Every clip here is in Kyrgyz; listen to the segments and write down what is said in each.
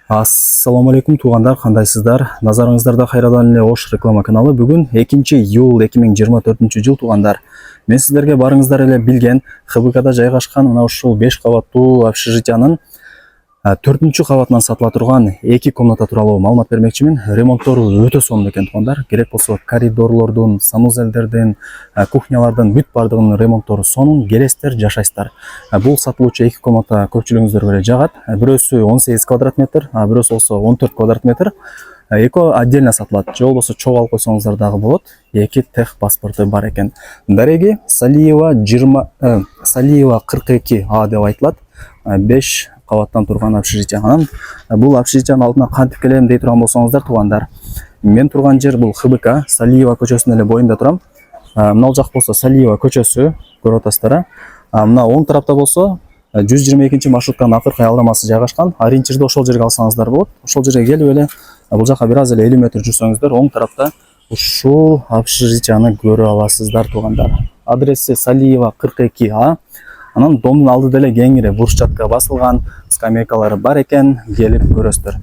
Ассаламу алейкум туугандар, кандайсыздар? Назарыңыздарда кайрадан эле Ош реклама каналы. Бүгүн 2-июль 2024 жыл туугандар. Мен сиздерге барыңыздар эле билген ХБКда жайгашкан мына ушул 5 кабаттуу общежитиянын 4-кабатынан сатыла турган 2 комната тууралуу маалымат бермекчимин. Ремонттору өтө сонун экен туугандар. Керек болсо коридорлордун, санузелдердин, кухнялардын бүт бардыгынын ремонттору сонун. Келесиздер, жашайсыздар. Бул сатылуучу 2 комната көпчүлүгүңүздөргө эле жагат. Бирөөсү 18 квадрат метр, бирөөсү болсо 14 квадрат метр. Эко отдельно сатылат. Же болбосо чогуу алып койсоңуздар дагы болот. 2 тех паспорту бар экен. Дареги Салиева 42А деп айтылат. 5 кабаттан турган общежитие. Бул общежитиянын алдына кантип келем дей турган болсоңуздар туугандар. Мен турган жер бул ХБК, Салиева көчөсүнүн эле боюнда турам. Мына жак болсо Салиева көчөсү, көрүп атасыздар. Мына оң тарапта болсо 122 маршрутканын акыркы аялдамасы жайгашкан. Ориентирди ошол жерге алсаңыздар болот. Ошол жерге келип эле бул жака бир аз эле 50 метр жүрсөңүздөр оң тарапта ушул общежитияны көрө аласыздар туугандар. Адреси Салиева 42А. Анан домдун алдыда эле кеңири брусчатка басылган, скамейкалары бар экен, келип көрөсүздөр.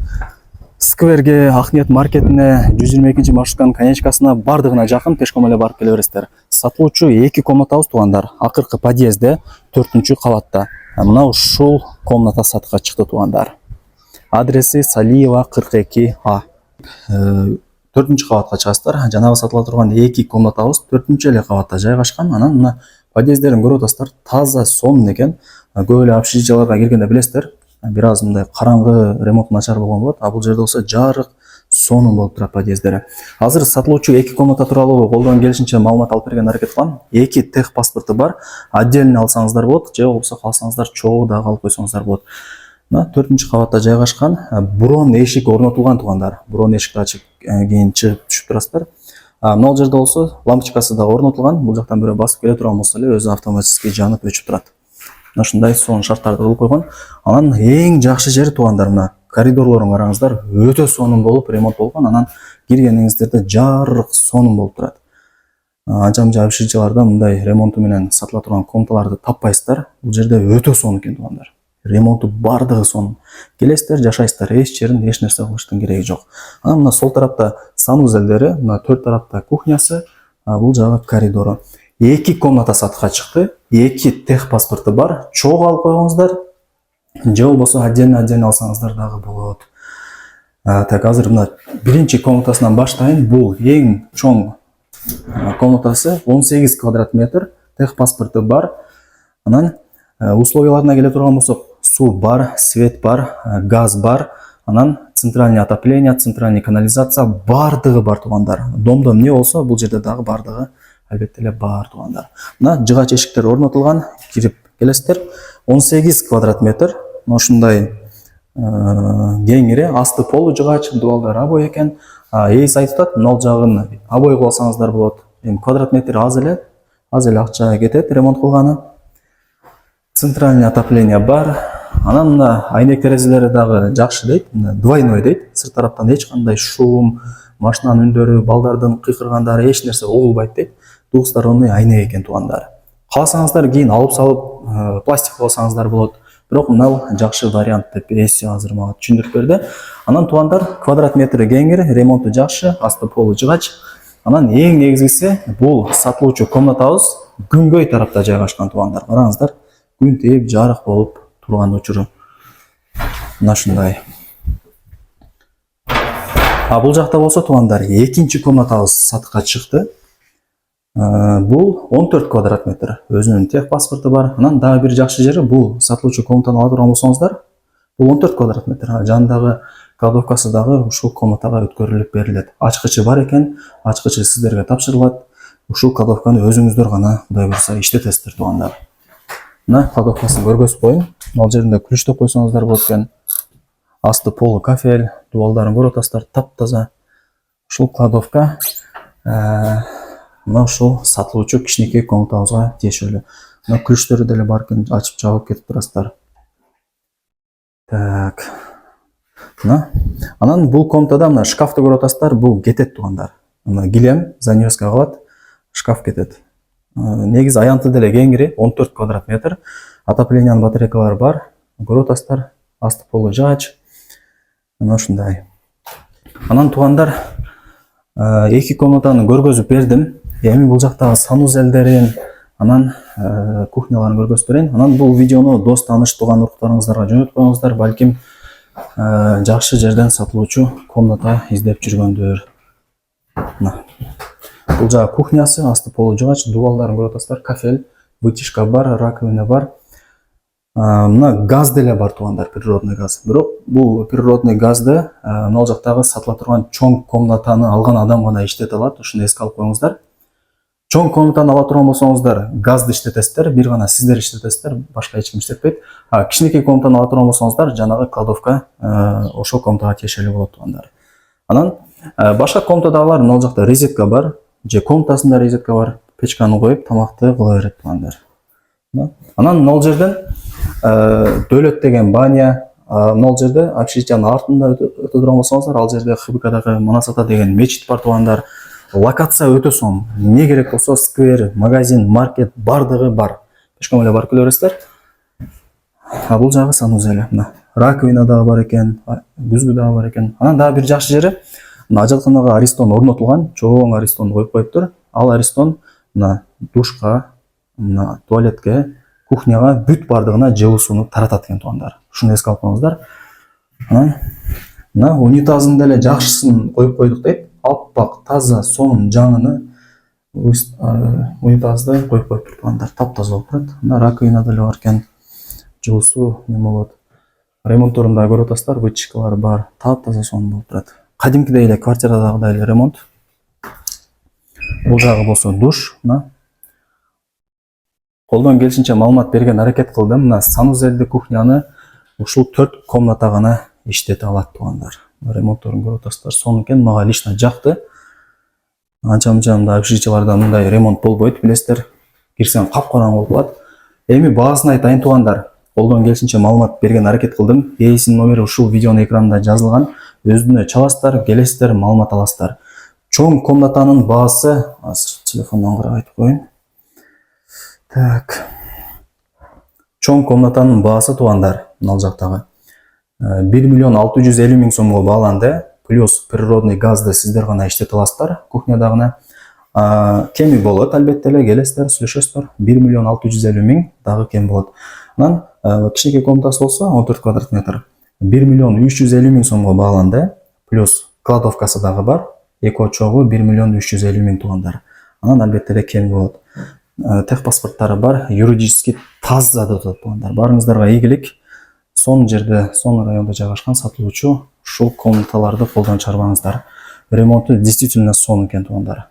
Скверге, Акниет маркетине, 122 маршрутканын конечкасына бардыгына жакын пешком эле барып келе бересиздер. Сатылуучу 2 комнатабыз туугандар. Акыркы подъездде 4-кабатта. Мына ушул комната сатыкка чыкты туугандар. Адреси Салиева 42А. 4-кабатка чыгасыздар. Жанагы сатыла турган 2 комнатабыз 4-эле кабатта жайгашкан. Анан мына подъездерин көрүп атасыздар, таза сонун экен. Көп эле общежитияларга келгенде билесиздер, бир аз мындай караңгы, ремонт начар болгон болот. Бул жерде болсо жарык, сонун болуп турат подъездери. Азыр сатылуучу 2 комната тууралуу колдон келишинче маалымат алып берген аракет кылам. 2 тех паспорту бар, отдельно алсаңыздар болот, же болбосо калсаңыздар чогуу дагы алып койсоңуздар болот. Мына 4-кабатта жайгашкан, бурон эшик орнотулган туугандар. Бурон эшикти ачып кийин чыгып түшүп турасыздар. Мына жерде болсо лампочкасы да орнотулган. Бул жактан бирөө басып келе турган болсо эле өзү автоматически жанып өчүп турат. Мына ушундай сонун шарттарды кылып койгон. Анан эң жакшы жери туугандар, мына коридорлорун караңыздар, өтө сонун болуп ремонт болгон. Анан киргениңиздерде жарык сонун болуп турат. Анча-мынча общежитияларда мындай ремонту менен сатыла турган комнаталарды таппайсыздар. Бул жерде өтө сонун экен туугандар. Ремонту бардыгы сонун. Келесиздер, жашайсыздар, эч жерин эч нерсе кылыштын кереги жок. Анан мына сол тарапта санузелдери, мына төрт тарапта кухнясы, бул жагы коридору. 2 комната сатыкка чыкты. 2 тех паспорту бар. Чогуу алып койгоңуздар, же болбосо отдельно алсаңыздар дагы болот. Так, азыр мына биринчи комнатасынан баштайын. Бул эң чоң комнатасы, 18 квадрат метр, тех паспорту бар. Анан условияларына келе турган болсок, суу бар, свет бар, газ бар, анан центральный отопление, центральный канализация бардыгы бар туугандар. Домдо эмне болсо, бул жерде дагы бардыгы албетте эле бар туугандар. Мына жыгач эшиктер орнотулган, кирип келесиздер. 18 квадрат метр, ушундай кеңири, асты полу жыгач, дубалдар обой экен. Эйс айтып атат, мына жагын обой кылып алсаңыздар болот. Эми квадрат метр аз эле акча кетет ремонт кылганы. Центральный отопление бар. Анан мына айнек терезелери дагы жакшы дейт, двойной дейт. Сырт тараптан эч кандай шум, машинанын үндөрү, балдардын кыйкыргандары эч нерсе угулбайт дейт. 9 айнек экен туугандар. Кааласаңыздар кийин алып салып пластик кылсаңыздар болот. Бирок мына жакшы вариант деп эси азыр мага түшүндүрүп берди. Анан туугандар, квадрат метри кеңири, ремонту жакшы, асты полу жыгач. Анан эң негизгиси бул сатылуучу комнатабыз күнгөй тарапта жайгашкан туугандар. Караңыздар, күн тээп жарык болуп турган учуру. Мына ушундай. Бул жакта болсо туугандар, 2-чи комнатабыз сатыкка чыкты. Бул 14 квадрат метр. Өзүнүн тех паспорту бар. Анан дагы бир жакшы жери, бул сатылуучу комнатаны ала турган болсоңуздар, бул 14 квадрат метр. Жанындагы кладовкасы дагы ушул комнатага өткөрүлүп берилет. Ачкычы бар экен. Ачкычы сиздерге тапшырылат. Ушул кладовканы өзүңүздөр гана, Кудай буйрса, иштетесиздер туугандар. Мына кладовкасын көргөзүп коеюн. Ал жеринде ключтоп койсоңуздар болот экен. Асты полу кафель, дубалдарын көрүп атасыздар, таптаза. Ушул кладовка мына ушул сатылуучу кичинекей комнатабызга тиешелүү. Мына ключтөрү деле бар экен, ачып жабып кетип турасыздар. Так. Анан бул комнатада мына шкафты көрүп атасыздар, бул кетет туугандар. Мына килем, занавеска калат, шкаф кетет. Негизи аянты деле кеңири, 14 квадрат метр. Отоплениянын батарейкалары бар. Көрүп атасыздар, асты полу жаач. Мына ушундай. Анан туугандар, 2 комнатаны көргөзүп бердим. Эми бул жактагы санузелдерин, анан кухняларын көргөзүп берейин. Анан бул видеону дос, тааныш, тууган уруктарыңыздарга жөнөтүп коюңуздар. Балким жакшы жерден сатылуучу комната издеп жүргөндөр. Бул жагы кухнясы, асты полу жыгач, дубалдарын көрүп атасыздар. Кафель, вытяжка бар, раковина бар. Мына газ деле бар туугандар, природный газ. Бирок бул природный газды мына жактагы сатыла турган чоң комнатаны алган адам гана иштете алат. Ушуну эске алып коюңуздар. Чоң комнатаны ала турган болсоңуздар, газды иштетесиздер, бир гана сиздер иштетесиздер, башка эч ким иштетпейт. Кичинекей комнатаны ала турган болсоңуздар, жанагы кладовка ошол комнатага тиешелүү болот туугандар. Анан башка комнатадагылар мына жакта розетка бар, же комнатасында розетка бар, печканы коюп тамакты кыла берет туугандар. Анан мына жерден Дөөлөт деген баня, мына жерде общежитиянын артында өтө турган болсоңуздар, ал жерде ХБКдагы Манасата деген мечит бар туугандар. Локация өтө сонун. Не керек болсо сквер, магазин, маркет бардыгы бар. Пешком эле барып келе бересиздер. Бул жагы санузел. Мына раковина дагы бар экен, күзгү дагы бар экен. Анан дагы бир жакшы жери, мына ажатканага аристон орнотулган, чоң аристон коюп коюптур. Ал аристон мына душка, мына туалетке, кухняга бүт бардыгына жылуу сууну таратат экен туугандар. Ушуну эске алып коюңуздар. Анан мына унитазын деле жакшысын коюп койдук дейт. Алпак, таза, сонун жаңыны унитазды коюп коюптур туугандар. Таптаза болуп турат. Мына раковина деле бар экен. Жылуу суу неме болот. Ремонтторун да көрүп атасыздар, вытяжкалары бар. Таптаза сонун болуп турат. Кадимкидей эле квартирадагыдай эле ремонт. Бул жагы болсо душ, мына. Колдон келишинче маалымат берген аракет кылдым. Мына санузелди, кухняны ушул 4 комната гана иштете алат туугандар. Ремонтторун көрүп атасыздар. Сонун экен, мага лично жакты. Анча-мынча мындай общежитияларда мындай ремонт болбойт, билесиздер. Кирсең капкараңгы болуп калат. Эми баасын айтайын туугандар. Колдон келишинче маалымат берген аракет кылдым. Ээсинин номери ушул видеонун экранында жазылган. Өзүнө чаласыздар, келесиздер, маалымат аласыздар. Чоң комнатанын баасы, телефондон карап айтып коеюн. Так. Чоң комнатанын баасы туугандар, мына жактагы 1 650 000 сомго бааланды. Плюс природный газды сиздер гана иштете аласыздар кухнядагына. Кеми болот, албетте эле келесиздер, сүйлөшөсүздөр. 1 650 000 дагы кем болот. Анан кичинекей комнатасы болсо 14 квадрат метр. 1 350 000 сомго бааланды. Плюс кладовкасы дагы бар. Эки очогу 1 350 000 туугандар. Анан албетте эле кем болот. Техпаспорттары бар, юридически таза деп атат туугандар. Барыңыздарга ийгилик. Сонун жерде, сонун районда жайгашкан сатылуучу ушул комнаталарды колдон чарбаңыздар. Ремонту действительно сонун экен туугандар.